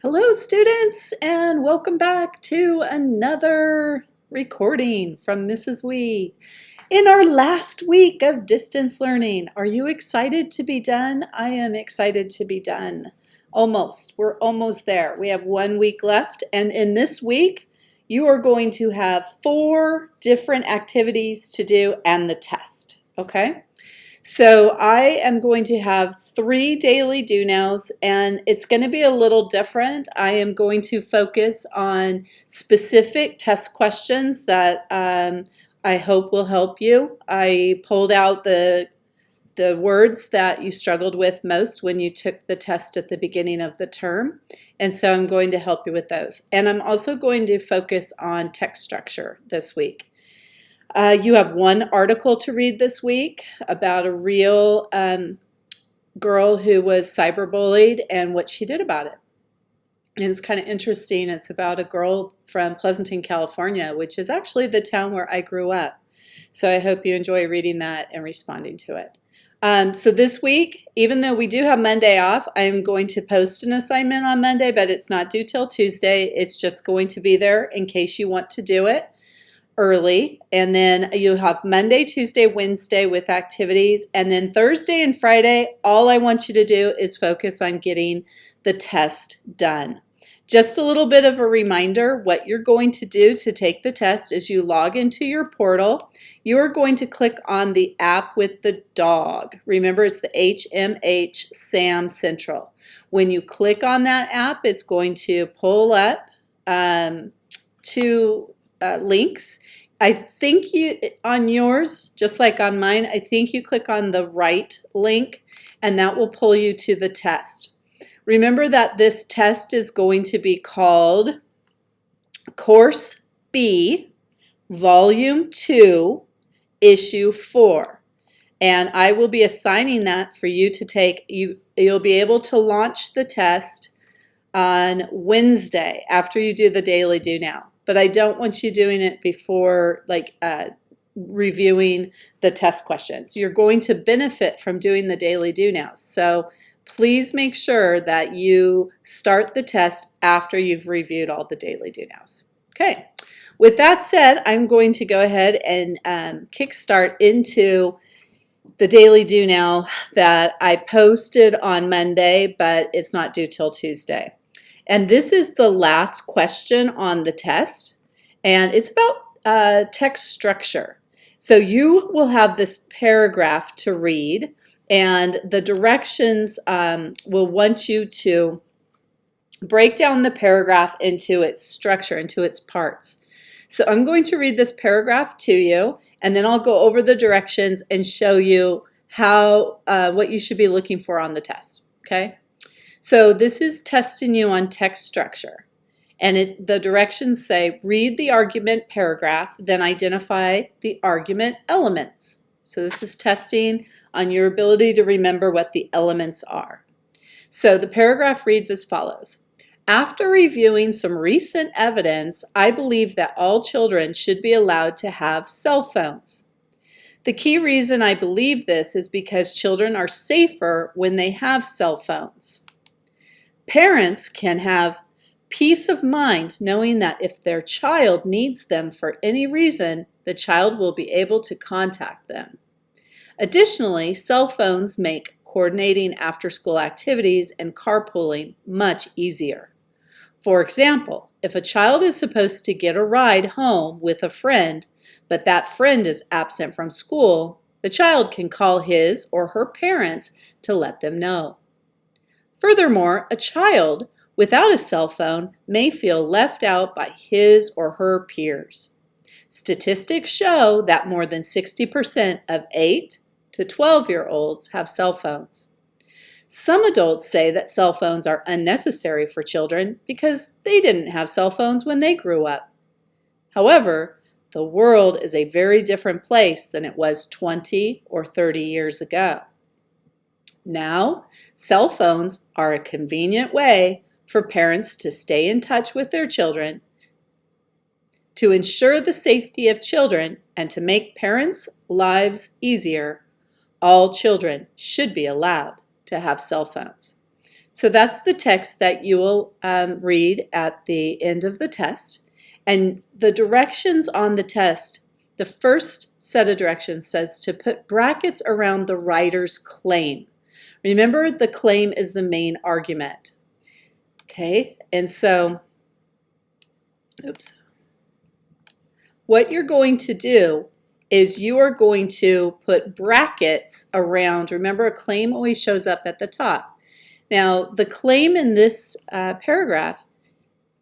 Hello, students, and welcome back to another recording from Mrs. Wee. In our last week of distance learning, are you excited to be done? I am excited to be done. Almost. We're almost there. We have 1 week left, and in this week, you are going to have 4 different activities to do and the test, okay? So I am going to have 3 daily do nows, and it's going to be a little different. I am going to focus on specific test questions that I hope will help you. I pulled out the words that you struggled with most when you took the test at the beginning of the term, and so I'm going to help you with those. And I'm also going to focus on text structure this week. You have 1 article to read this week about a real girl who was cyberbullied and what she did about it. And it's kind of interesting. It's about a girl from Pleasanton, California, which is actually the town where I grew up. So I hope you enjoy reading that and responding to it. So this week, even though we do have Monday off, I'm going to post an assignment on Monday, but it's not due till Tuesday. It's just going to be there in case you want to do it early, and then you have Monday, Tuesday, Wednesday with activities, and then Thursday and Friday, all I want you to do is focus on getting the test done. Just a little bit of a reminder, what you're going to do to take the test is you log into your portal. You are going to click on the app with the dog. Remember, it's the HMH SAM Central. When you click on that app, it's going to pull up two links. I think you, on yours, just like on mine, I think you click on the right link and that will pull you to the test. Remember that this test is going to be called Course B, Volume 2, Issue 4. And I will be assigning that for you to take. You'll be able to launch the test on Wednesday after you do the daily do now. But I don't want you doing it before reviewing the test questions. You're going to benefit from doing the daily do now. So please make sure that you start the test after you've reviewed all the daily do nows. Okay, with that said, I'm going to go ahead and kickstart into the daily do now that I posted on Monday, but it's not due till Tuesday. And this is the last question on the test, and it's about text structure. So you will have this paragraph to read, and the directions will want you to break down the paragraph into its structure, into its parts. So I'm going to read this paragraph to you, and then I'll go over the directions and show you how what you should be looking for on the test, okay? So this is testing you on text structure. And the directions say, read the argument paragraph, then identify the argument elements. So this is testing on your ability to remember what the elements are. So the paragraph reads as follows. After reviewing some recent evidence, I believe that all children should be allowed to have cell phones. The key reason I believe this is because children are safer when they have cell phones. Parents can have peace of mind knowing that if their child needs them for any reason, the child will be able to contact them. Additionally, cell phones make coordinating after-school activities and carpooling much easier. For example, if a child is supposed to get a ride home with a friend, but that friend is absent from school, the child can call his or her parents to let them know. Furthermore, a child without a cell phone may feel left out by his or her peers. Statistics show that more than 60% of 8 to 12-year-olds have cell phones. Some adults say that cell phones are unnecessary for children because they didn't have cell phones when they grew up. However, the world is a very different place than it was 20 or 30 years ago. Now, cell phones are a convenient way for parents to stay in touch with their children, to ensure the safety of children, and to make parents' lives easier. All children should be allowed to have cell phones. So that's the text that you will read at the end of the test. And the directions on the test, the first set of directions says to put brackets around the writer's claim. Remember, the claim is the main argument. Okay, and so, oops. What you're going to do is you are going to put brackets around, remember a claim always shows up at the top. Now, the claim in this paragraph,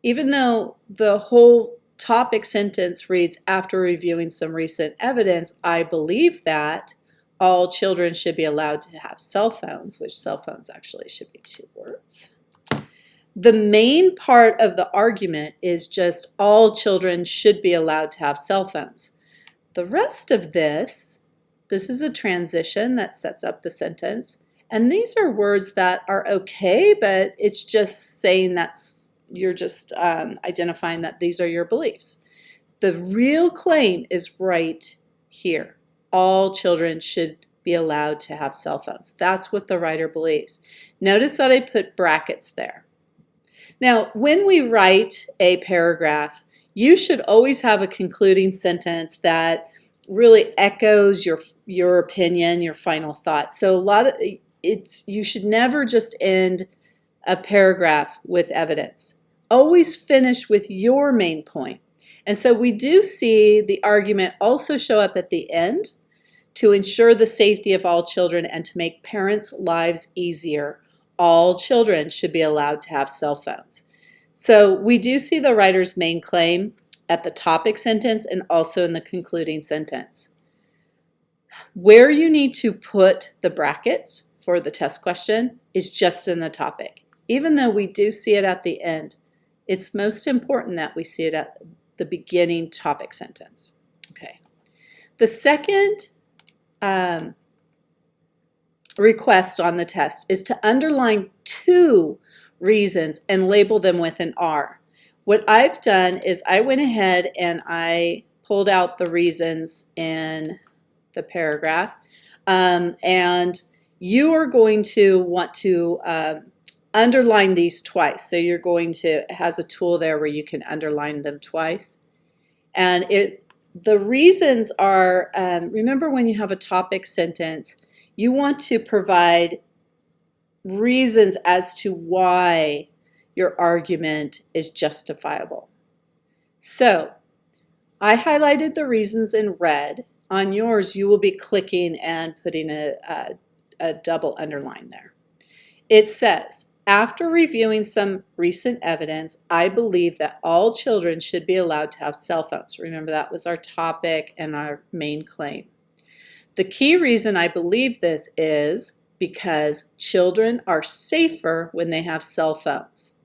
even though the whole topic sentence reads, after reviewing some recent evidence, I believe that all children should be allowed to have cell phones, which cell phones actually should be 2 words. The main part of the argument is just all children should be allowed to have cell phones. The rest of this is a transition that sets up the sentence. And these are words that are okay, but it's just saying you're just identifying that these are your beliefs. The real claim is right here. All children should be allowed to have cell phones. That's what the writer believes. Notice that I put brackets there. Now, when we write a paragraph, you should always have a concluding sentence that really echoes your opinion, your final thought. So you should never just end a paragraph with evidence. Always finish with your main point. And so we do see the argument also show up at the end to ensure the safety of all children and to make parents' lives easier. All children should be allowed to have cell phones. So we do see the writer's main claim at the topic sentence and also in the concluding sentence. Where you need to put the brackets for the test question is just in the topic. Even though we do see it at the end, it's most important that we see it at the beginning topic sentence. Okay. The second request on the test is to underline 2 reasons and label them with an R. What I've done is I went ahead and I pulled out the reasons in the paragraph, and you are going to want to underline these twice. So you're going to, it has a tool there where you can underline them twice. And the reasons are, remember when you have a topic sentence, you want to provide reasons as to why your argument is justifiable. So I highlighted the reasons in red. On yours, you will be clicking and putting a double underline there. It says, after reviewing some recent evidence, I believe that all children should be allowed to have cell phones. Remember, that was our topic and our main claim. The key reason I believe this is because children are safer when they have cell phones.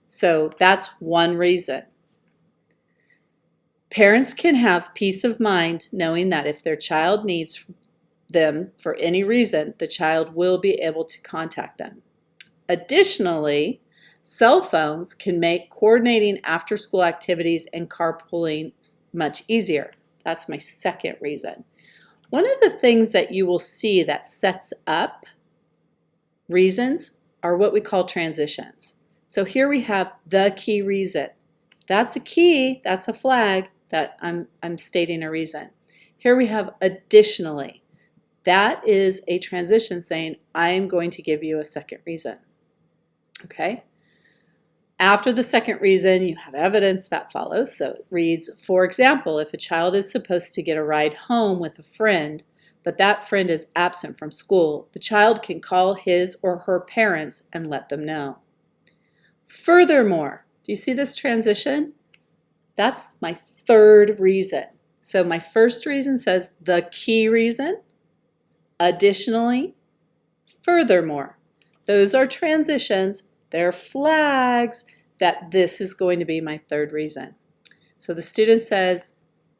So that's one reason. Parents can have peace of mind knowing that if their child needs them for any reason, the child will be able to contact them. Additionally, cell phones can make coordinating after-school activities and carpooling much easier. That's my second reason. One of the things that you will see that sets up reasons are what we call transitions. So here we have the key reason. That's a key, that's a flag that I'm stating a reason. Here we have additionally. That is a transition saying, I am going to give you a second reason. Okay? After the second reason, you have evidence that follows. So it reads, for example, if a child is supposed to get a ride home with a friend, but that friend is absent from school, the child can call his or her parents and let them know. Furthermore, do you see this transition? That's my third reason. So my first reason says the key reason. Additionally, furthermore. Those are transitions. They're flags that this is going to be my third reason. So the student says,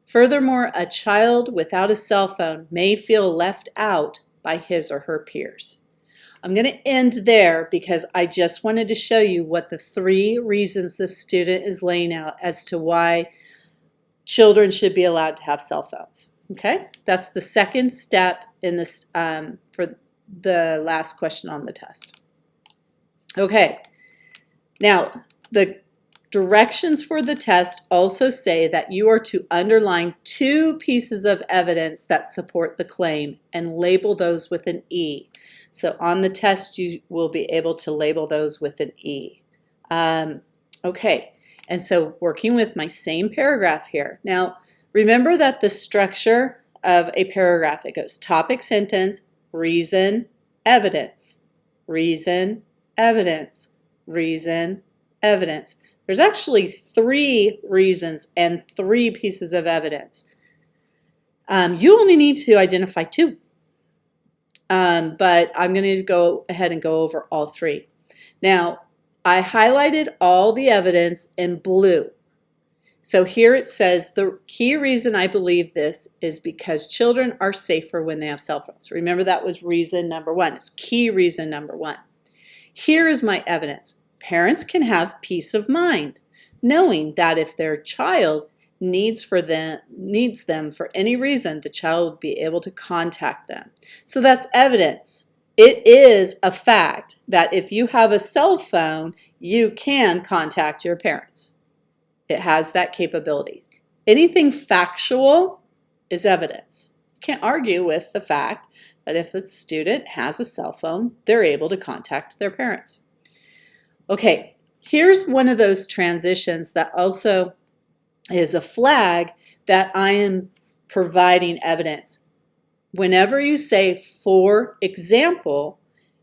furthermore, a child without a cell phone may feel left out by his or her peers. I'm going to end there because I just wanted to show you what the 3 reasons the student is laying out as to why children should be allowed to have cell phones. Okay, that's the second step in this for the last question on the test. Okay, now the directions for the test also say that you are to underline 2 pieces of evidence that support the claim and label those with an E. So on the test, you will be able to label those with an E. Okay, and so working with my same paragraph here. Now, remember that the structure of a paragraph, it goes topic, sentence, reason, evidence, reason, evidence, reason, evidence. There's actually 3 reasons and 3 pieces of evidence. You only need to identify 2, but I'm going to go ahead and go over all 3. Now, I highlighted all the evidence in blue. So here it says the key reason I believe this is because children are safer when they have cell phones. Remember, that was reason number 1. It's key reason number 1. Here is my evidence. Parents can have peace of mind knowing that if their child needs them for any reason, the child will be able to contact them. So that's evidence. It is a fact that if you have a cell phone, you can contact your parents. It has that capability. Anything factual is evidence. You can't argue with the fact that if a student has a cell phone, they're able to contact their parents. Okay, here's one of those transitions that also is a flag that I am providing evidence. Whenever you say, for example,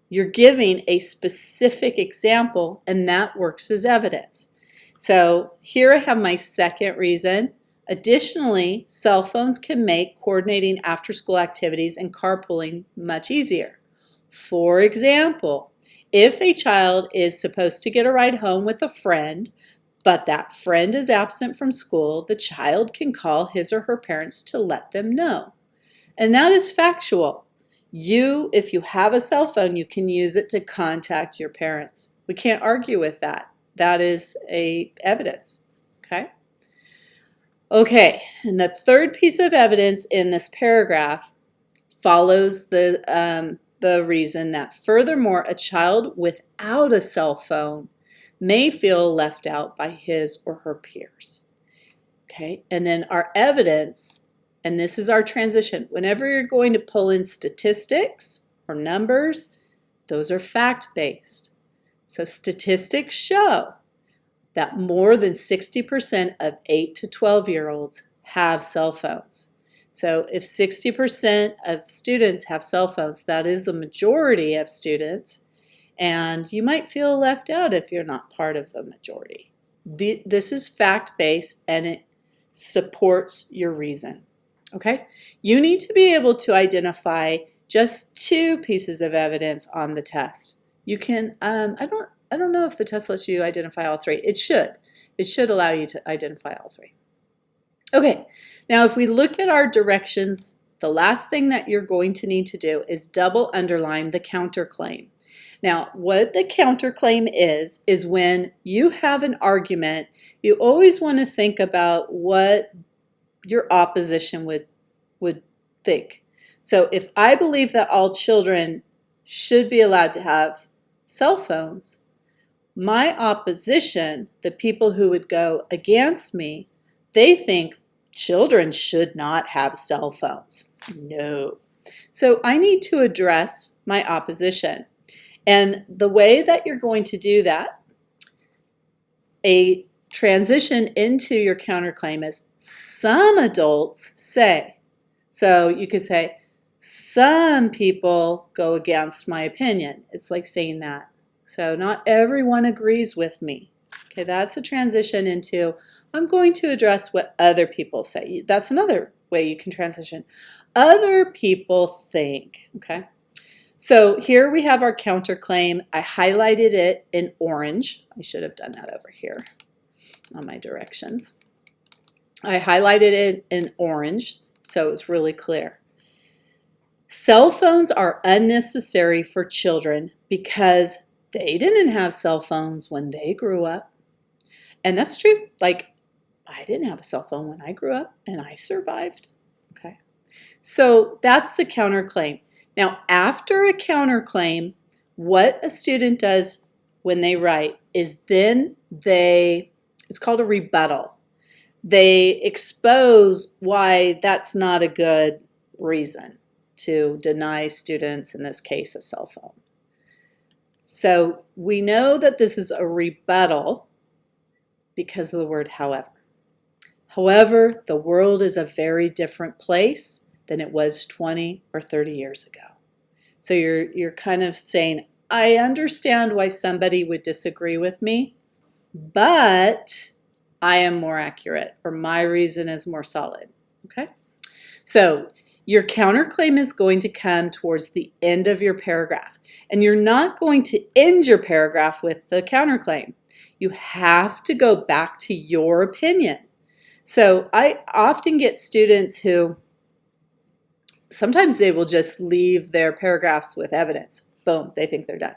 you're giving a specific example, and that works as evidence. So here I have my second reason. Additionally, cell phones can make coordinating after-school activities and carpooling much easier. For example, if a child is supposed to get a ride home with a friend, but that friend is absent from school, the child can call his or her parents to let them know. And that is factual. If you have a cell phone, you can use it to contact your parents. We can't argue with that. That is evidence, okay? Okay, and the third piece of evidence in this paragraph follows the reason that furthermore, a child without a cell phone may feel left out by his or her peers. Okay, and then our evidence, and this is our transition. Whenever you're going to pull in statistics or numbers, those are fact-based. So statistics show that more than 60% of 8 to 12-year-olds have cell phones. So if 60% of students have cell phones, that is the majority of students, and you might feel left out if you're not part of the majority. This is fact-based, and it supports your reason. Okay? You need to be able to identify just 2 pieces of evidence on the test. You can, I don't know if the test lets you identify all 3. It should. It should allow you to identify all 3. Okay, now if we look at our directions, the last thing that you're going to need to do is double underline the counterclaim. Now, what the counterclaim is when you have an argument, you always want to think about what your opposition would think. So if I believe that all children should be allowed to have cell phones, my opposition, the people who would go against me, they think children should not have cell phones. No. So I need to address my opposition. And the way that you're going to do that, a transition into your counterclaim is some adults say. So you could say, some people go against my opinion. It's like saying that. So not everyone agrees with me. Okay, that's a transition into, I'm going to address what other people say. That's another way you can transition. Other people think, okay? So here we have our counterclaim. I highlighted it in orange. I should have done that over here on my directions. I highlighted it in orange, so it's really clear. Cell phones are unnecessary for children because they didn't have cell phones when they grew up. And that's true. Like, I didn't have a cell phone when I grew up, and I survived. Okay. So that's the counterclaim. Now, after a counterclaim, what a student does when they write is then it's called a rebuttal. They expose why that's not a good reason to deny students, in this case, a cell phone. So we know that this is a rebuttal because of the word however. However, the world is a very different place than it was 20 or 30 years ago. So you're kind of saying, I understand why somebody would disagree with me, but I am more accurate, or my reason is more solid. Okay? So your counterclaim is going to come towards the end of your paragraph, and you're not going to end your paragraph with the counterclaim. You have to go back to your opinion. So I often get students who sometimes they will just leave their paragraphs with evidence. Boom, they think they're done.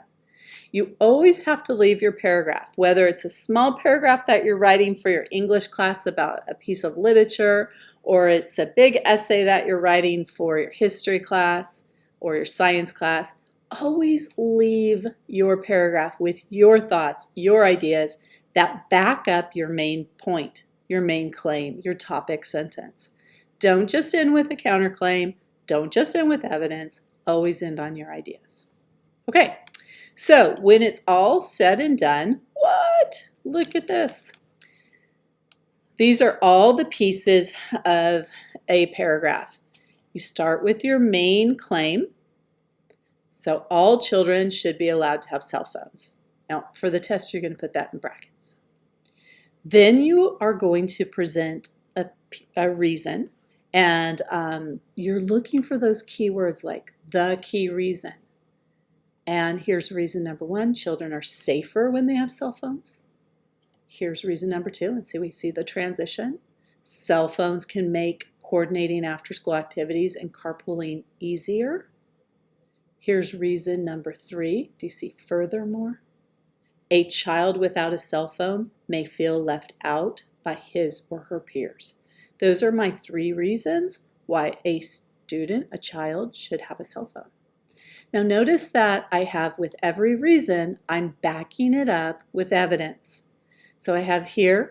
You always have to leave your paragraph, whether it's a small paragraph that you're writing for your English class about a piece of literature, or it's a big essay that you're writing for your history class or your science class. Always leave your paragraph with your thoughts, your ideas that back up your main point, your main claim, your topic sentence. Don't just end with a counterclaim. Don't just end with evidence. Always end on your ideas. Okay. So when it's all said and done, what? Look at this. These are all the pieces of a paragraph. You start with your main claim. So all children should be allowed to have cell phones. Now, for the test, you're going to put that in brackets. Then you are going to present a reason, and you're looking for those keywords like the key reason. And here's reason number 1, children are safer when they have cell phones. Here's reason number 2, and we see the transition. Cell phones can make coordinating after-school activities and carpooling easier. Here's reason number 3, do you see furthermore? A child without a cell phone may feel left out by his or her peers. Those are my 3 reasons why a student, a child, should have a cell phone. Now notice that I have, with every reason, I'm backing it up with evidence. So I have here,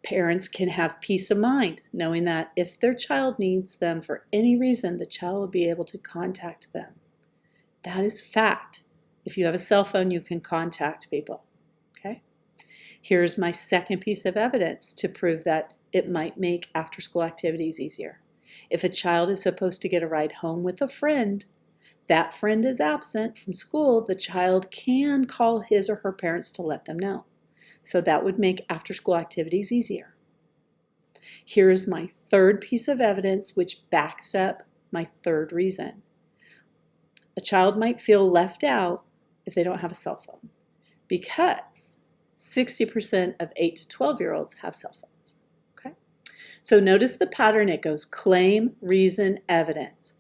parents can have peace of mind knowing that if their child needs them for any reason, the child will be able to contact them. That is fact. If you have a cell phone, you can contact people. Okay? Here's my second piece of evidence to prove that it might make after-school activities easier. If a child is supposed to get a ride home with a friend, that friend is absent from school, the child can call his or her parents to let them know. So that would make after-school activities easier. Here is my third piece of evidence which backs up my third reason. A child might feel left out if they don't have a cell phone because 60% of 8 to 12-year-olds have cell phones. Okay? So notice the pattern. It goes claim, reason, evidence.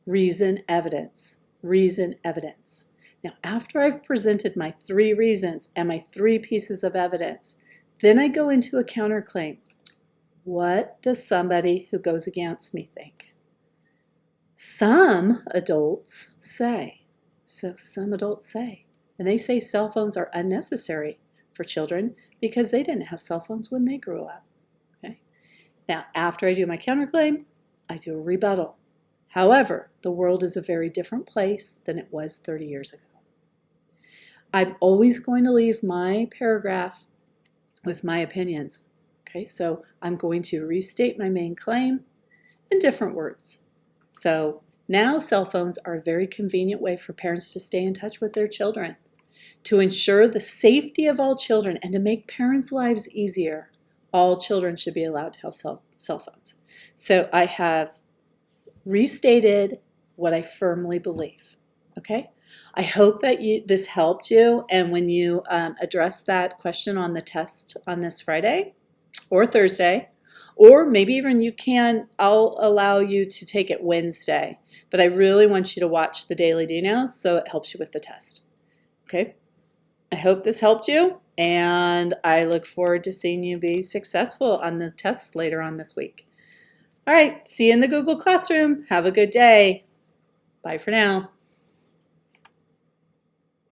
Reason, evidence, reason, evidence. Now, after I've presented my 3 reasons and my 3 pieces of evidence, then I go into a counterclaim. What does somebody who goes against me think? Some adults say, and they say cell phones are unnecessary for children because they didn't have cell phones when they grew up. Okay? Now, after I do my counterclaim, I do a rebuttal. However, the world is a very different place than it was 30 years ago. I'm always going to leave my paragraph with my opinions. Okay, so I'm going to restate my main claim in different words. So now cell phones are a very convenient way for parents to stay in touch with their children. To ensure the safety of all children and to make parents' lives easier, all children should be allowed to have cell phones. So I have restated what I firmly believe. Okay? I hope that this helped you, and when you address that question on the test on this Friday or Thursday, or maybe even I'll allow you to take it Wednesday, but I really want you to watch the Daily Do Nows so it helps you with the test. Okay? I hope this helped you, and I look forward to seeing you be successful on the tests later on this week. All right, see you in the Google Classroom. Have a good day. Bye for now.